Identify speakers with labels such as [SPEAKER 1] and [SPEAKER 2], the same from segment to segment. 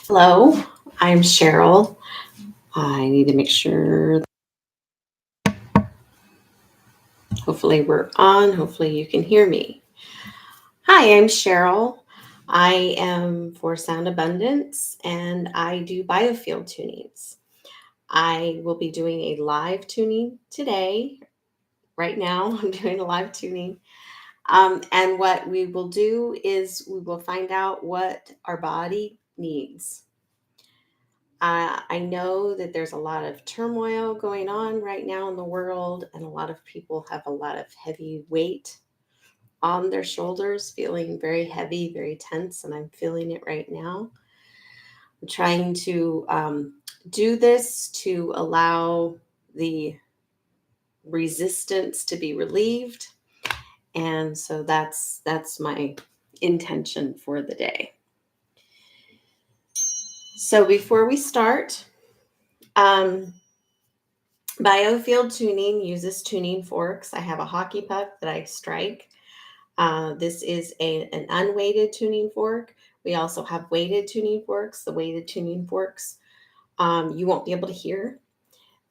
[SPEAKER 1] Hello, I'm Cheryl. I need to make sure, hopefully, we're on. Hopefully, you can hear me. Hi, I'm Cheryl. I am for Sound Abundance and I do Biofield tunings. I will be doing a live tuning today. Right now, I'm doing a live tuning. And what we will do is we will find out what our body needs. I know that there's a lot of turmoil going on right now in the world, and a lot of people have a lot of heavy weight on their shoulders, feeling very heavy, very tense, and I'm feeling it right now. I'm trying to do this to allow the resistance to be relieved, and so that's my intention for the day. So before we start, Biofield Tuning uses tuning forks. I have a hockey puck that I strike. This is an unweighted tuning fork. We also have weighted tuning forks. The weighted tuning forks you won't be able to hear,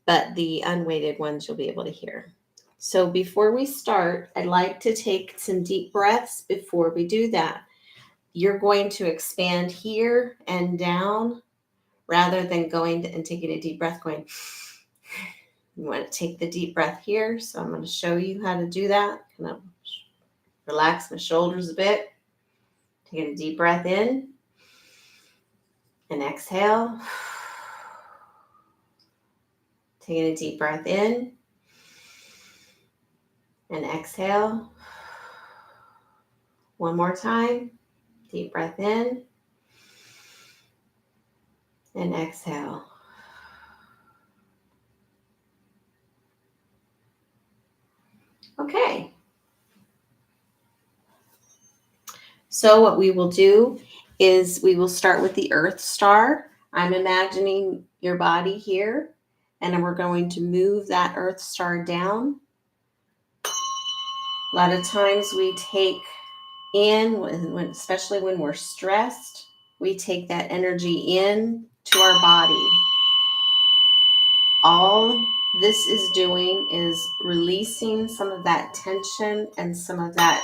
[SPEAKER 1] but the unweighted ones you'll be able to hear. So before we start, I'd like to take some deep breaths before we do that. You're going to expand here and down rather than going and taking a deep breath going. You want to take the deep breath here. So I'm going to show you how to do that. Kind of relax my shoulders a bit. Take a deep breath in and exhale. Taking a deep breath in and exhale. One more time. Deep breath in and exhale. Okay. So what we will do is we will start with the Earth Star. I'm imagining your body here, and then we're going to move that Earth Star down. A lot of times we take in, especially when we're stressed, we take that energy in to our body. All this is doing is releasing some of that tension and some of that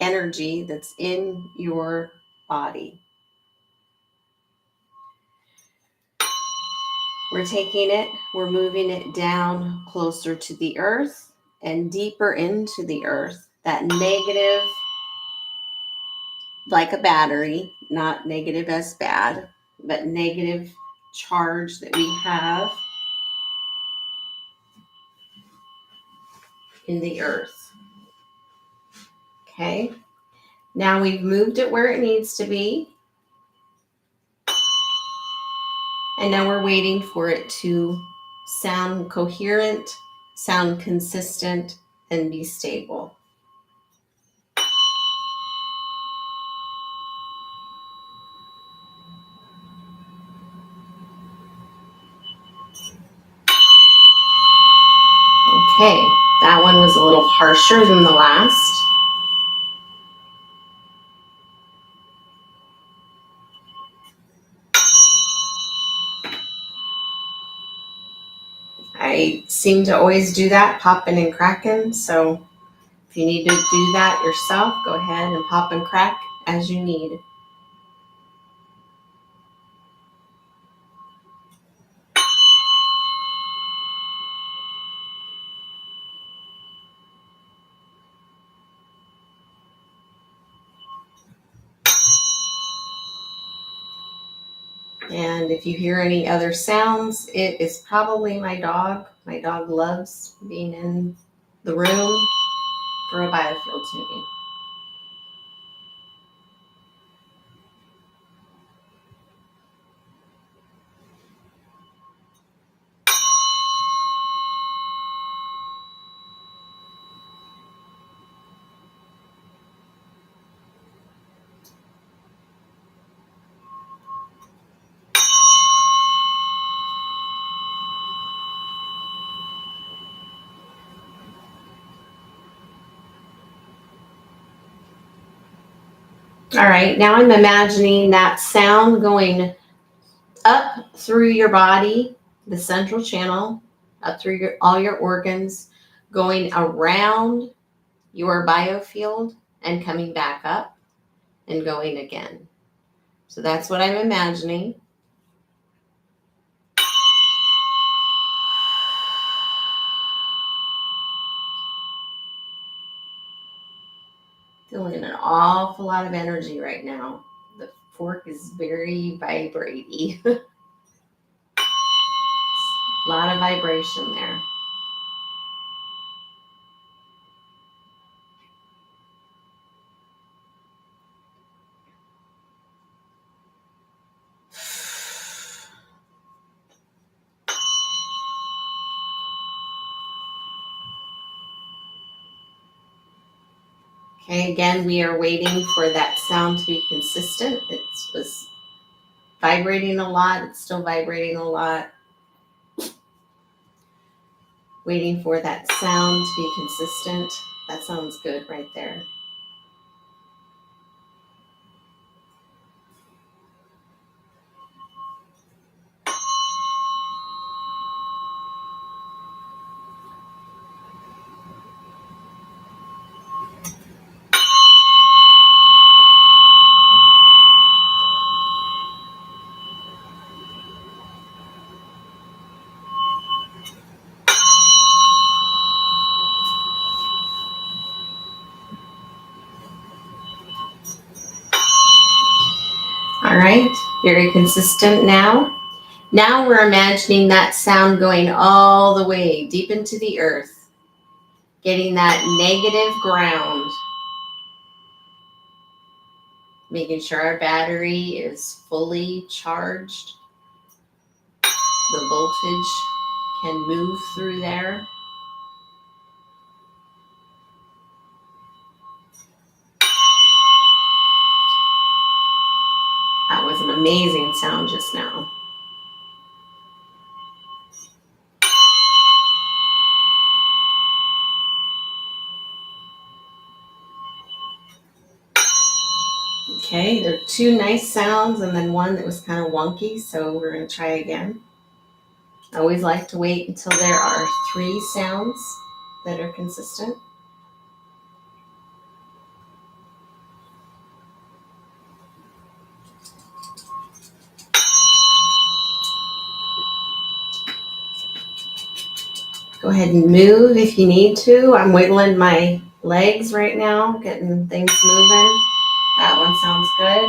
[SPEAKER 1] energy that's in your body. We're taking it, we're moving it down closer to the earth and deeper into the earth. That negative, like a battery, not negative as bad, but negative charge that we have in the earth. Okay, now we've moved it where it needs to be. And now we're waiting for it to sound coherent, sound consistent, and be stable. Okay, that one was a little harsher than the last. I seem to always do that, popping and cracking. So if you need to do that yourself, go ahead and pop and crack as you need. And if you hear any other sounds, it is probably my dog. My dog loves being in the room for a biofield tuning. All right, now I'm imagining that sound going up through your body, the central channel, up through all your organs, going around your biofield and coming back up and going again. So that's what I'm imagining. Feeling an awful lot of energy right now. The fork is very vibraty. A lot of vibration there. Okay, again, we are waiting for that sound to be consistent. It was vibrating a lot. It's still vibrating a lot. Waiting for that sound to be consistent. That sounds good right there. All right, very consistent now. Now we're imagining that sound going all the way deep into the earth, getting that negative ground, making sure our battery is fully charged. The voltage can move through there. That was an amazing sound just now. Okay, there are two nice sounds and then one that was kind of wonky, so we're going to try again. I always like to wait until there are three sounds that are consistent. Go ahead and move if you need to. I'm wiggling my legs right now, getting things moving. That one sounds good.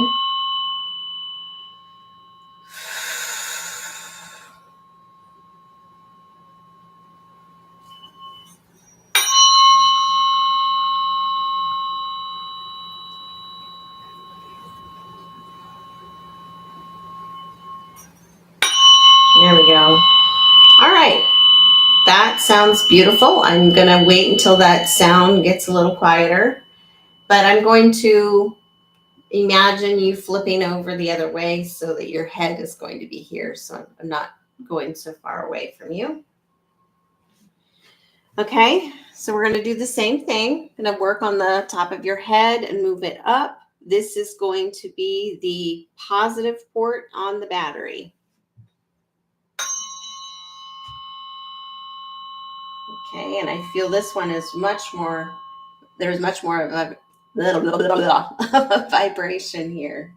[SPEAKER 1] There we go. All right. That sounds beautiful. I'm going to wait until that sound gets a little quieter, but I'm going to imagine you flipping over the other way so that your head is going to be here. So I'm not going so far away from you. Okay, so we're going to do the same thing. I'm going to work on the top of your head and move it up. This is going to be the positive port on the battery. Okay, and I feel this one is much more, there's much more of a vibration here.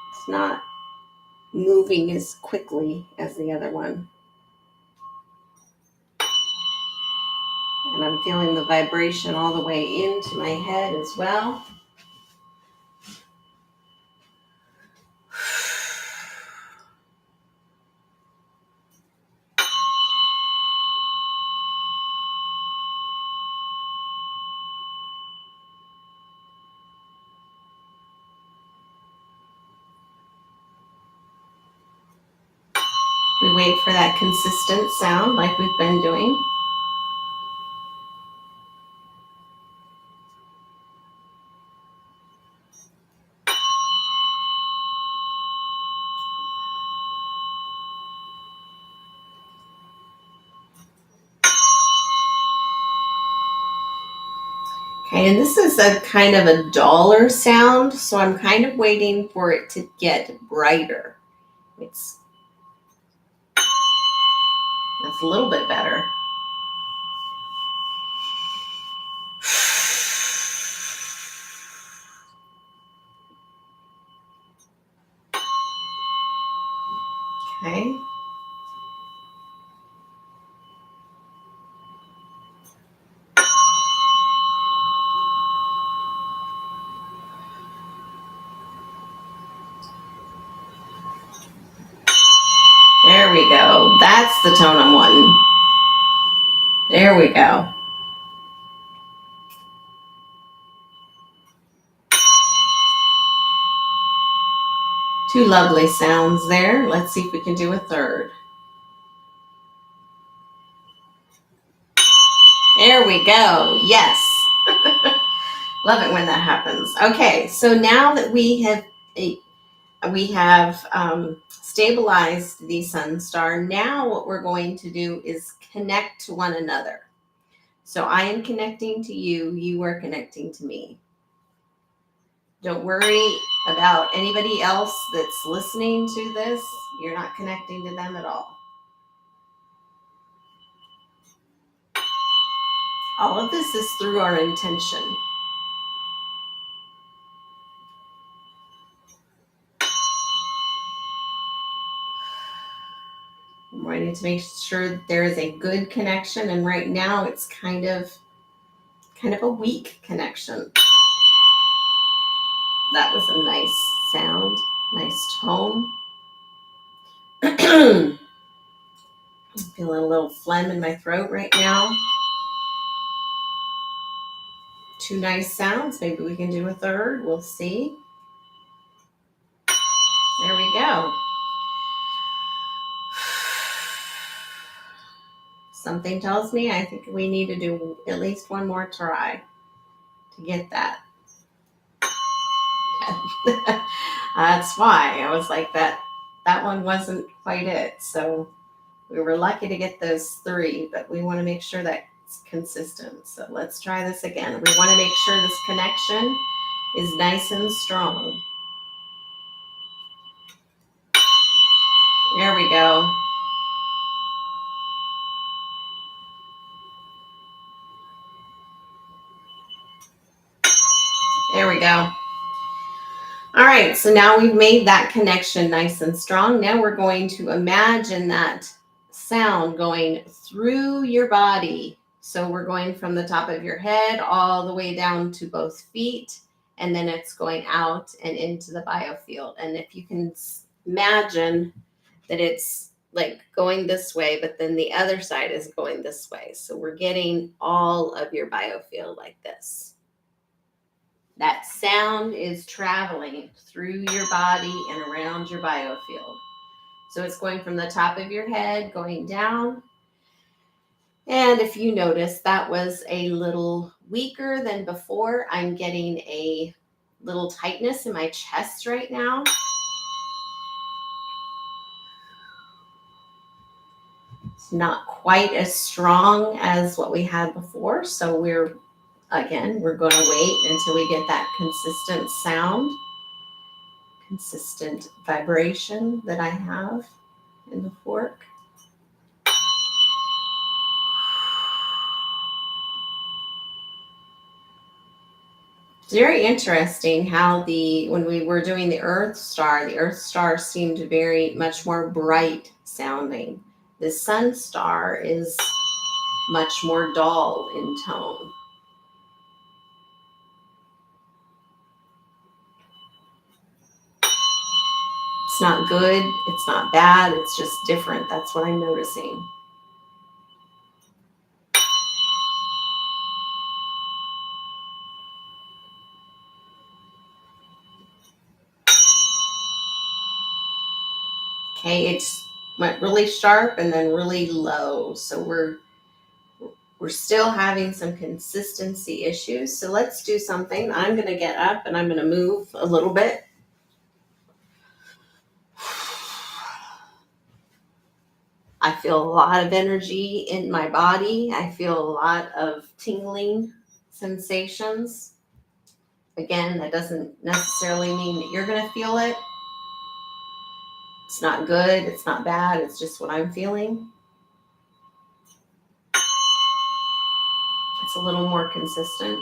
[SPEAKER 1] It's not moving as quickly as the other one. And I'm feeling the vibration all the way into my head as well. We wait for that consistent sound like we've been doing. Okay, and this is a kind of a duller sound, so I'm kind of waiting for it to get brighter. That's a little bit better. Okay. There we go. That's the tone I'm wanting. There we go. Two lovely sounds there. Let's see if we can do a third. There we go. Yes. Love it when that happens. Okay, so now that we have stabilized the sun star, now what we're going to do is connect to one another. So I am connecting to you, you are connecting to me. Don't worry about anybody else that's listening to this. You're not connecting to them at all. All of this is through our intention. I need to make sure that there is a good connection, and right now it's kind of a weak connection. That was a nice sound, nice tone. I'm feeling a little phlegm in my throat right now. Two nice sounds. Maybe we can do a third. We'll see. There we go. Something tells me I think we need to do at least one more try to get that. That's why I was like that one wasn't quite it. So we were lucky to get those three, but we want to make sure that it's consistent. So let's try this again. We want to make sure this connection is nice and strong. There we go. There we go. All right, so now we've made that connection nice and strong. Now we're going to imagine that sound going through your body. So we're going from the top of your head all the way down to both feet, and then it's going out and into the biofield. And if you can imagine that it's like going this way, but then the other side is going this way. So we're getting all of your biofield like this. That sound is traveling through your body and around your biofield. So it's going from the top of your head, going down. And if you notice, that was a little weaker than before. I'm getting a little tightness in my chest right now. It's not quite as strong as what we had before. So we're going to wait until we get that consistent sound, consistent vibration that I have in the fork. It's very interesting how when we were doing the Earth Star seemed very much more bright sounding. The Sun Star is much more dull in tone. It's not good, it's not bad, it's just different. That's what I'm noticing. Okay, it went really sharp and then really low. So we're still having some consistency issues. So let's do something. I'm going to get up and I'm going to move a little bit. I feel a lot of energy in my body. I feel a lot of tingling sensations. Again, that doesn't necessarily mean that you're going to feel it. It's not good, it's not bad, it's just what I'm feeling. It's a little more consistent.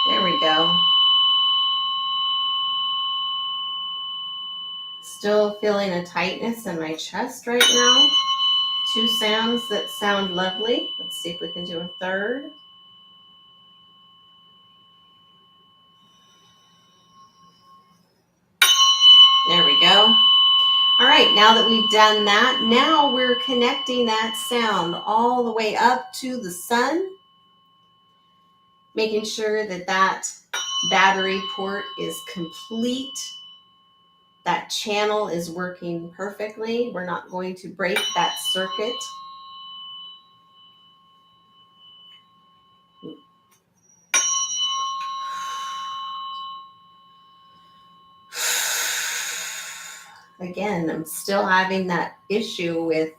[SPEAKER 1] There we go. Still feeling a tightness in my chest right now. 2 sounds that sound lovely. Let's see if we can do a third. There we go. All right, now that we've done that, now we're connecting that sound all the way up to the sun, making sure that that battery port is complete. That channel is working perfectly. We're not going to break that circuit. Again, I'm still having that issue with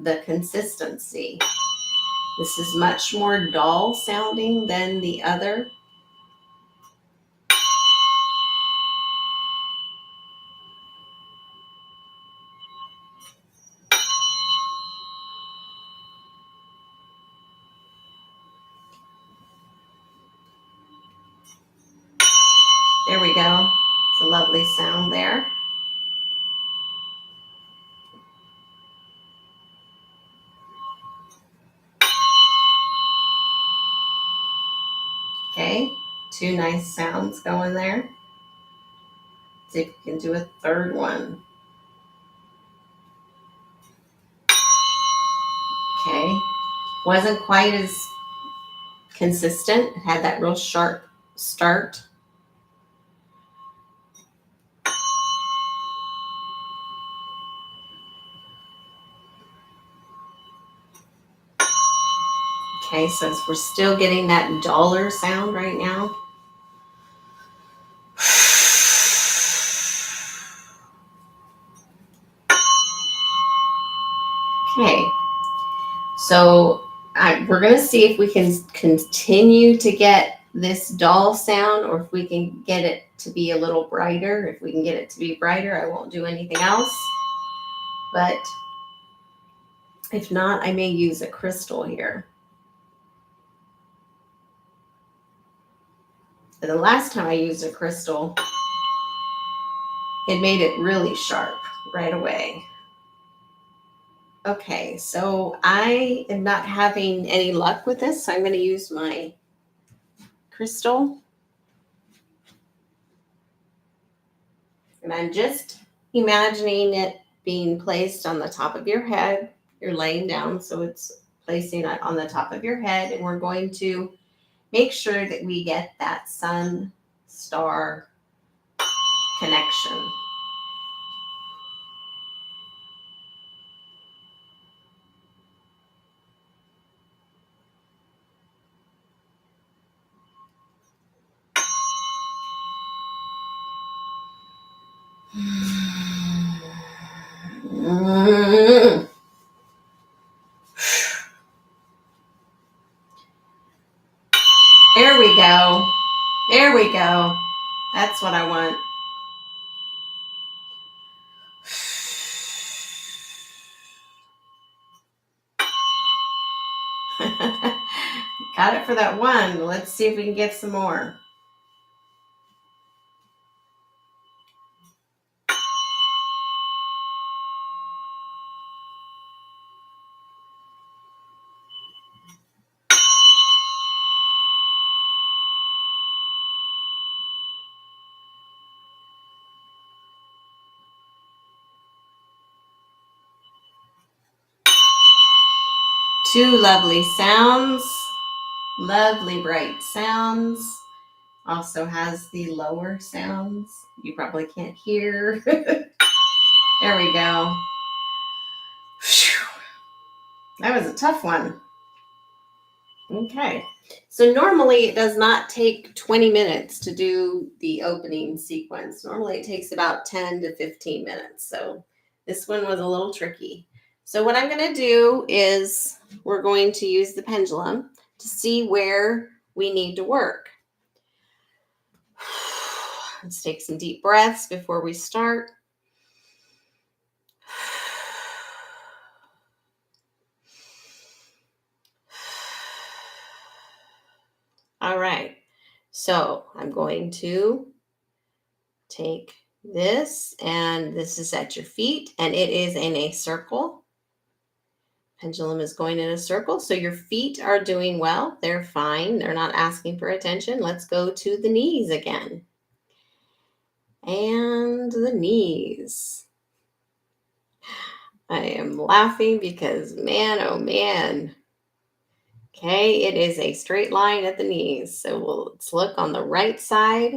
[SPEAKER 1] the consistency. This is much more dull sounding than the other. There we go. It's a lovely sound there. Okay, 2 nice sounds going there. See if we can do a third one. Okay, wasn't quite as consistent. It had that real sharp start. Okay, so we're still getting that duller sound right now. Okay, so we're going to see if we can continue to get this dull sound, or if we can get it to be a little brighter. If we can get it to be brighter, I won't do anything else. But if not, I may use a crystal here. And the last time I used a crystal, it made it really sharp right away. Okay, so I am not having any luck with this, so I'm going to use my crystal. And I'm just imagining it being placed on the top of your head. You're laying down, so it's placing it on the top of your head. And we're going to make sure that we get that sun-star connection. There we go. There we go. That's what I want. Got it for that one. Let's see if we can get some more. Two lovely sounds, lovely bright sounds. Also has the lower sounds you probably can't hear. There we go. Whew. That was a tough one. Okay. So normally it does not take 20 minutes to do the opening sequence. Normally it takes about 10 to 15 minutes. So this one was a little tricky. So what I'm going to do is we're going to use the pendulum to see where we need to work. Let's take some deep breaths before we start. All right. So I'm going to take this, and this is at your feet, and it is in a circle. Pendulum is going in a circle, so your feet are doing well. They're fine. They're not asking for attention. Let's go to the knees again. And the knees. I am laughing because, man, oh man. Okay, it is a straight line at the knees. So let's look on the right side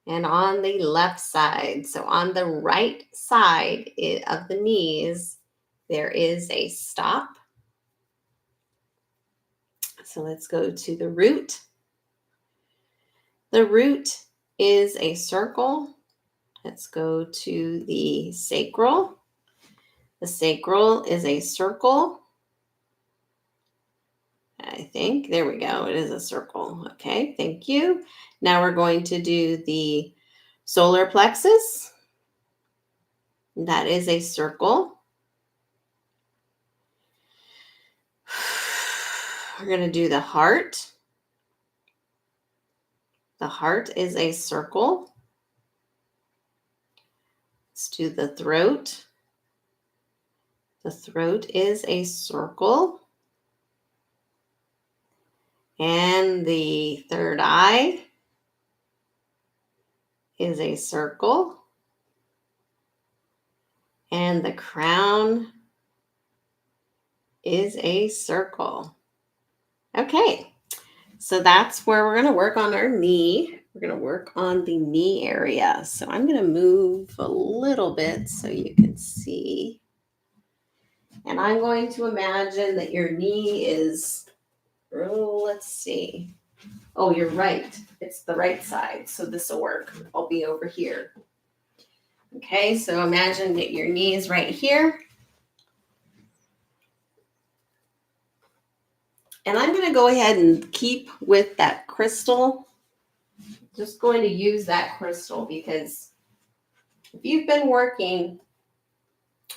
[SPEAKER 1] and on the left side. So on the right side of the knees, there is a stop. So let's go to the root. The root is a circle. Let's go to the sacral. The sacral is a circle. I think, there we go. It is a circle. Okay, thank you. Now we're going to do the solar plexus. That is a circle. We're going to do the heart. The heart is a circle. Let's do the throat. The throat is a circle. And the third eye is a circle. And the crown is a circle. Okay, so that's where we're going to work on our knee. We're going to work on the knee area. So I'm going to move a little bit so you can see. And I'm going to imagine that your knee is, oh, let's see. Oh, you're right. It's the right side. So this will work. I'll be over here. Okay, so imagine that your knee is right here. And I'm going to go ahead and keep with that crystal. Just going to use that crystal because if you've been working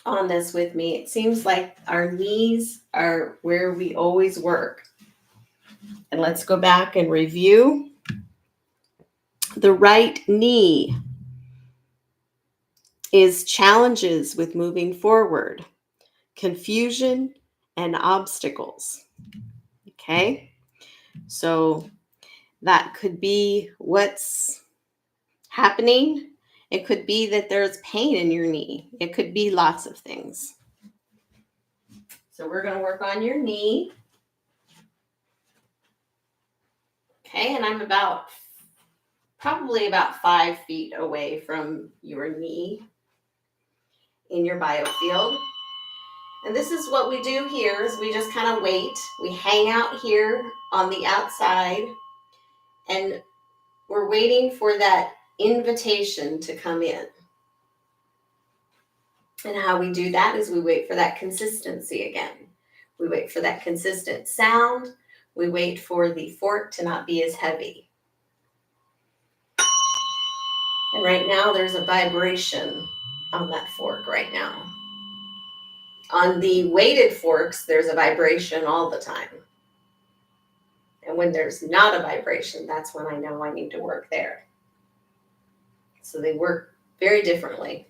[SPEAKER 1] on this with me, it seems like our knees are where we always work. And let's go back and review. The right knee is challenges with moving forward, confusion, and obstacles. Okay, so that could be what's happening. It could be that there's pain in your knee. It could be lots of things. So we're going to work on your knee. Okay, and I'm probably about 5 feet away from your knee in your biofield. And this is what we do here is we just kind of wait. We hang out here on the outside and we're waiting for that invitation to come in. And how we do that is we wait for that consistency again. We wait for that consistent sound. We wait for the fork to not be as heavy. And right now there's a vibration on that fork right now. On the weighted forks, there's a vibration all the time. And when there's not a vibration, that's when I know I need to work there. So they work very differently.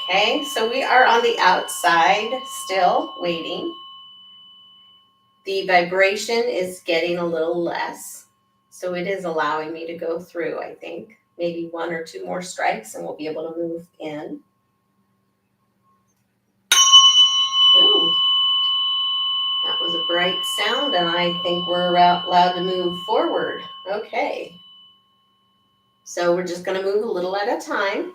[SPEAKER 1] Okay, so we are on the outside still waiting. The vibration is getting a little less. So it is allowing me to go through, I think, maybe 1 or 2 more strikes and we'll be able to move in. Ooh, that was a bright sound and I think we're allowed to move forward. Okay. So we're just going to move a little at a time.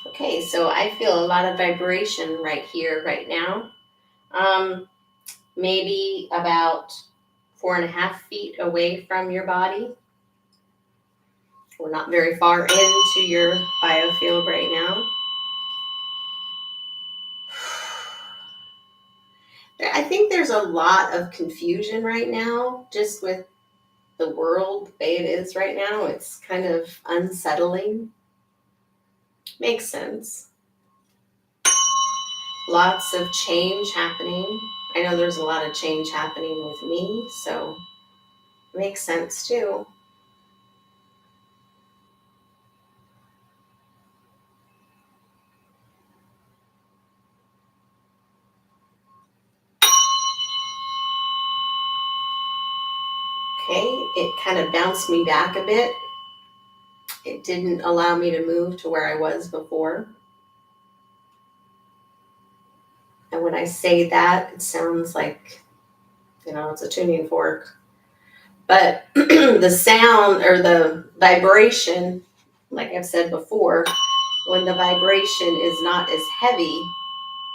[SPEAKER 1] Okay, so I feel a lot of vibration right here, right now. Maybe about 4.5 feet away from your body. We're not very far into your biofield right now. I think there's a lot of confusion right now, just with the world the way it is right now. It's kind of unsettling. Makes sense. Lots of change happening. I know there's a lot of change happening with me, so it makes sense too. Okay, it kind of bounced me back a bit. It didn't allow me to move to where I was before. And when I say that, it sounds like, it's a tuning fork. But the sound or the vibration, like I've said before, when the vibration is not as heavy,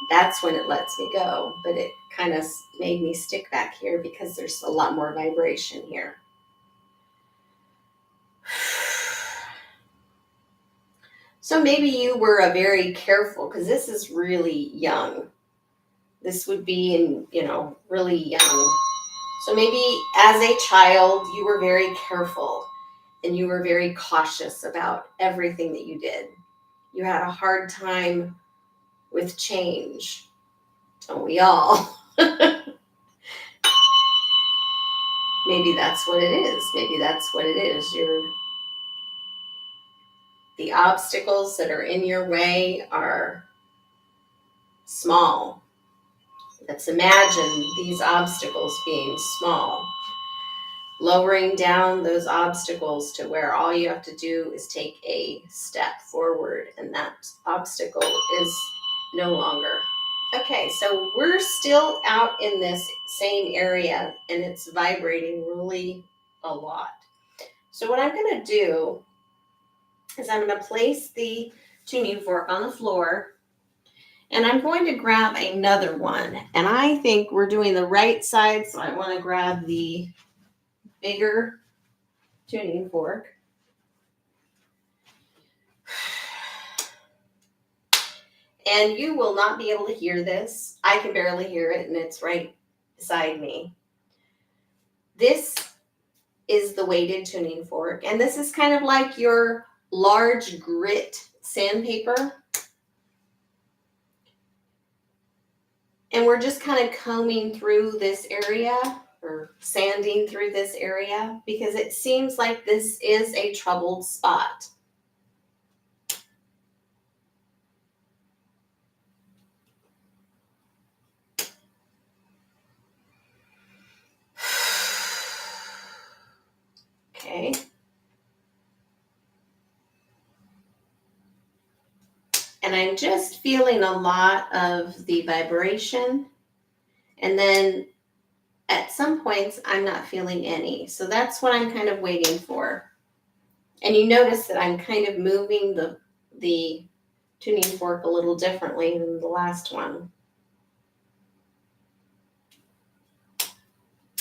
[SPEAKER 1] that's when it lets me go. But it kind of made me stick back here because there's a lot more vibration here. So maybe you were a very careful, because this is really young. This would be really young. So maybe as a child, you were very careful and you were very cautious about everything that you did. You had a hard time with change. Don't we all? Maybe that's what it is. Maybe that's what it is. The obstacles that are in your way are small. Let's imagine these obstacles being small. Lowering down those obstacles to where all you have to do is take a step forward, and that obstacle is no longer. Okay, so we're still out in this same area, and it's vibrating really a lot. So what I'm going to do is I'm going to place the tuning fork on the floor, and I'm going to grab another one. And I think we're doing the right side, so I want to grab the bigger tuning fork. And you will not be able to hear this. I can barely hear it, and it's right beside me. This is the weighted tuning fork, and this is kind of like your large grit sandpaper. And we're just kind of combing through this area, or sanding through this area, because it seems like this is a troubled spot. Okay. And I'm just feeling a lot of the vibration. And then at some points, I'm not feeling any. So that's what I'm kind of waiting for. And you notice that I'm kind of moving the tuning fork a little differently than the last one.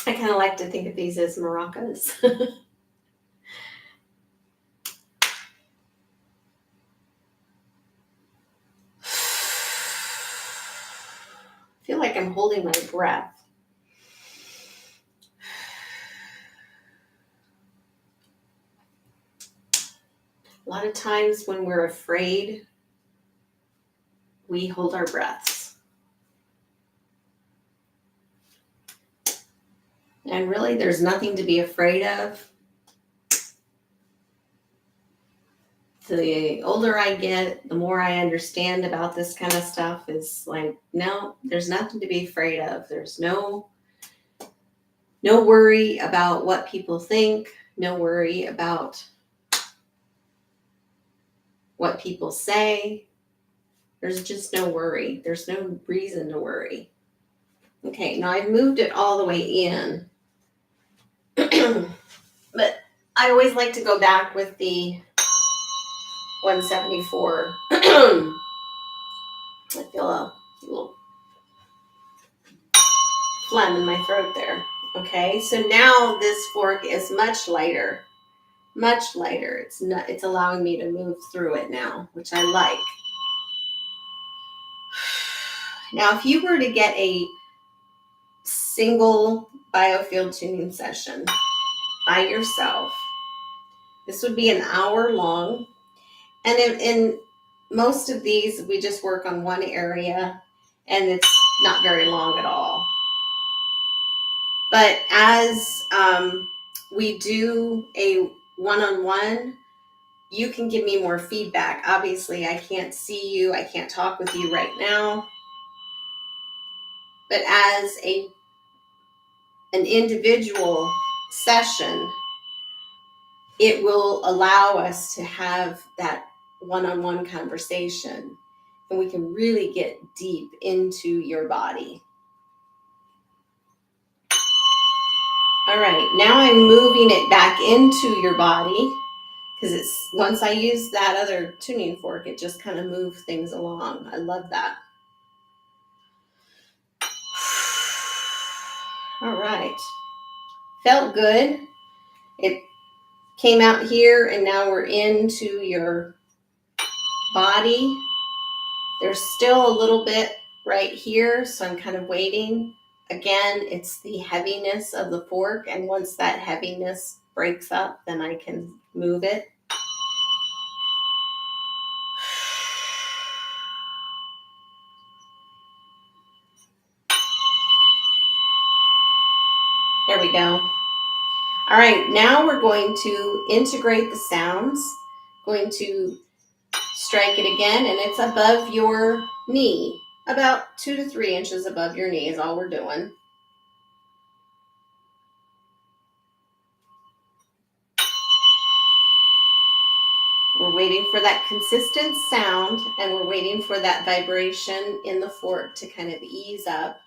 [SPEAKER 1] I kind of like to think of these as maracas. I feel like I'm holding my breath. A lot of times when we're afraid, we hold our breaths. And really, there's nothing to be afraid of. The older I get, the more I understand about this kind of stuff. Is like, no, there's nothing to be afraid of. There's no worry about what people think, no worry about what people say. There's just no worry. There's no reason to worry. Okay, now I've moved it all the way in. But I always like to go back with the 174. I feel a little phlegm in my throat there. Okay, so now this fork is much lighter. Much lighter. It's allowing me to move through it now, which I like. Now, if you were to get a single biofield tuning session by yourself, this would be an hour long. And in most of these, we just work on one area, and it's not very long at all. But as we do a one-on-one, you can give me more feedback. Obviously, I can't see you. I can't talk with you right now. But as an individual session, it will allow us to have that one-on-one conversation, and we can really get deep into your body. All right, now I'm moving it back into your body, because it's once I use that other tuning fork, it just kind of moves things along. I love that. All right, felt good. It came out here, and now we're into your body. There's still a little bit right here, so I'm kind of waiting. Again, it's the heaviness of the fork, and once that heaviness breaks up, then I can move it. There we go. All right, now we're going to integrate the sounds. Going to strike it again, and it's above your knee. About 2 to 3 inches above your knee is all we're doing. We're waiting for that consistent sound, and we're waiting for that vibration in the fork to kind of ease up.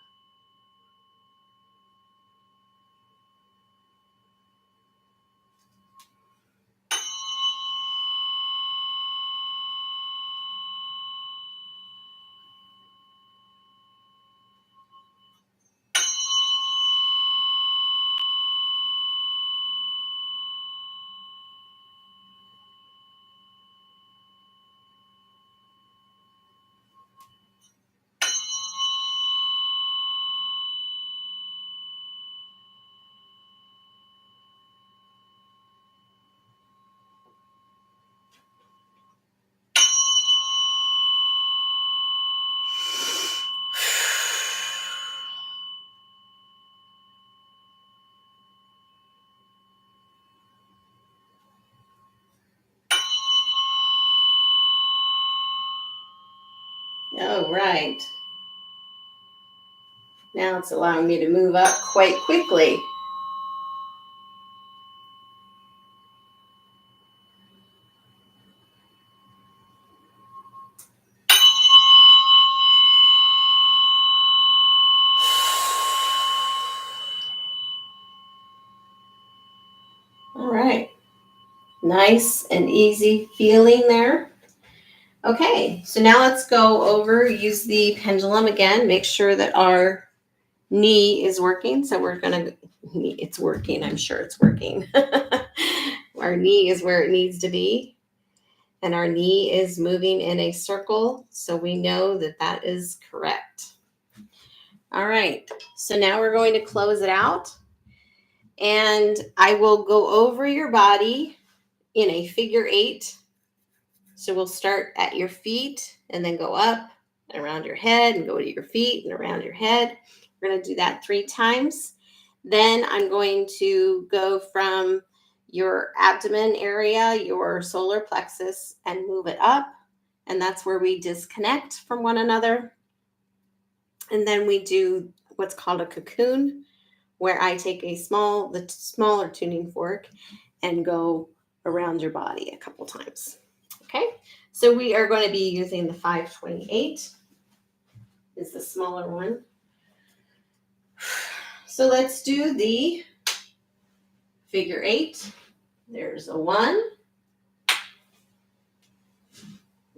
[SPEAKER 1] All right. Now it's allowing me to move up quite quickly. All right. Nice and easy feeling there. Okay, so now let's go over, use the pendulum again, make sure that our knee is working. So we're gonna, it's working, I'm sure it's working. Our knee is where it needs to be, and our knee is moving in a circle, so we know that that is correct. All right, so now we're going to close it out, and I will go over your body in a figure 8. So we'll start at your feet and then go up and around your head and go to your feet and around your head. We're going to do that 3 times. Then I'm going to go from your abdomen area, your solar plexus, and move it up. And that's where we disconnect from one another. And then we do what's called a cocoon, where I take the smaller tuning fork and go around your body a couple times. Okay, so we are going to be using the 528, is the smaller one. So let's do the figure 8. There's a 1,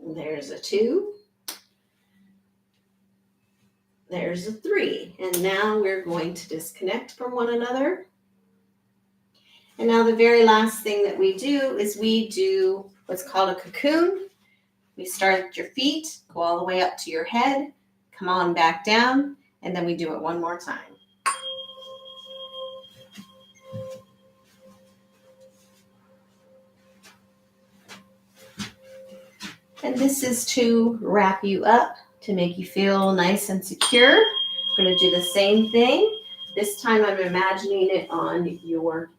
[SPEAKER 1] There's a 2. There's a 3. And now we're going to disconnect from one another. And now the very last thing that we do is we do what's called a cocoon. We start at your feet, go all the way up to your head, come on back down, and then we do it one more time. And this is to wrap you up, to make you feel nice and secure. We're going to do the same thing. This time I'm imagining it on your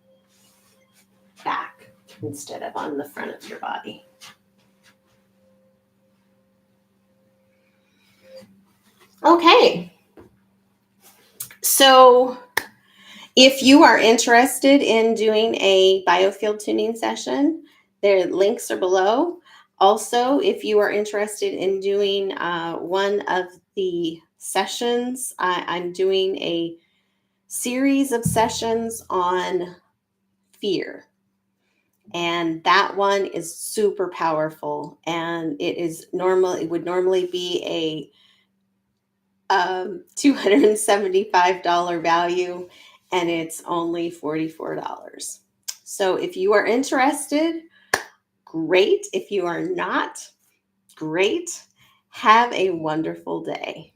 [SPEAKER 1] back instead of on the front of your body. Okay. So if you are interested in doing a biofield tuning session, their links are below. Also, if you are interested in doing one of the sessions, I'm doing a series of sessions on fear. And that one is super powerful. And it would normally be a $275 value, and it's only $44. So if you are interested, great. If you are not, great. Have a wonderful day.